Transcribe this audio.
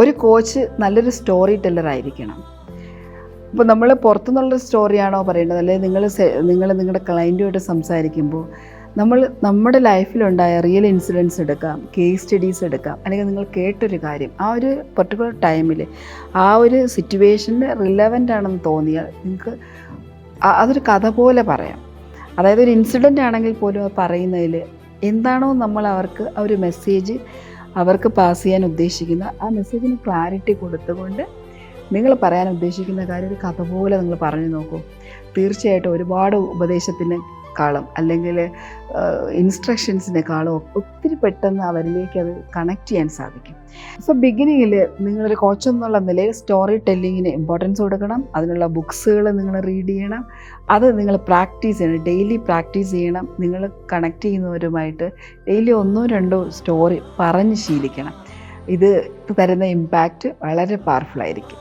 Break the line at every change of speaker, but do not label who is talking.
ഒരു കോച്ച് നല്ലൊരു story teller ആയിരിക്കണം. ഇപ്പോൾ നമ്മൾ പുറത്തുനിന്നുള്ള സ്റ്റോറിയാണോ പറയേണ്ടത്, അല്ലെങ്കിൽ നിങ്ങൾ നിങ്ങളുടെ ക്ലയൻറ്റുമായിട്ട് സംസാരിക്കുമ്പോൾ നമ്മുടെ ലൈഫിലുണ്ടായ റിയൽ ഇൻസിഡൻസ് എടുക്കാം, കേസ് സ്റ്റഡീസ് എടുക്കാം, അല്ലെങ്കിൽ നിങ്ങൾ കേട്ടൊരു കാര്യം ആ ഒരു പർട്ടിക്കുലർ ടൈമിൽ ആ ഒരു സിറ്റുവേഷനിൽ റിലവൻ്റ് ആണെന്ന് തോന്നിയാൽ നിങ്ങൾക്ക് അതൊരു കഥ പോലെ പറയാം. അതായത് ഒരു ഇൻസിഡൻ്റ് ആണെങ്കിൽ പോലും അത് പറയുന്നതിൽ എന്താണോ നമ്മൾ അവർക്ക് ആ ഒരു മെസ്സേജ് അവർക്ക് പാസ് ചെയ്യാൻ ഉദ്ദേശിക്കുന്ന ആ മെസ്സേജിന് ക്ലാരിറ്റി കൊടുത്തുകൊണ്ട് നിങ്ങൾ പറയാൻ ഉദ്ദേശിക്കുന്ന കാര്യം ഒരു കഥ പോലെ നിങ്ങൾ പറഞ്ഞു നോക്കൂ. തീർച്ചയായിട്ടും ഒരുപാട് ഉപദേശത്തിനേക്കാളും അല്ലെങ്കിൽ ഇൻസ്ട്രക്ഷൻസിനേക്കാളും ഒത്തിരി പെട്ടെന്ന് അവരിലേക്ക് അത് കണക്ട് ചെയ്യാൻ സാധിക്കും. സോ ബിഗിനിങ്ങിൽ നിങ്ങളൊരു കോച്ച് എന്നുള്ള നിലയിൽ സ്റ്റോറി ടെല്ലിങ്ങിന് ഇമ്പോർട്ടൻസ് കൊടുക്കണം. അതിനുള്ള ബുക്സുകൾ നിങ്ങൾ റീഡ് ചെയ്യണം. അത് നിങ്ങൾ പ്രാക്ടീസ് ചെയ്യണം, ഡെയിലി പ്രാക്ടീസ് ചെയ്യണം. നിങ്ങൾ കണക്ട് ചെയ്യുന്നവരുമായിട്ട് ഡെയിലി 1-2 സ്റ്റോറി പറഞ്ഞ് ശീലിക്കണം. ഇത് തരുന്ന ഇമ്പാക്റ്റ് വളരെ പവർഫുൾ ആയിരിക്കും.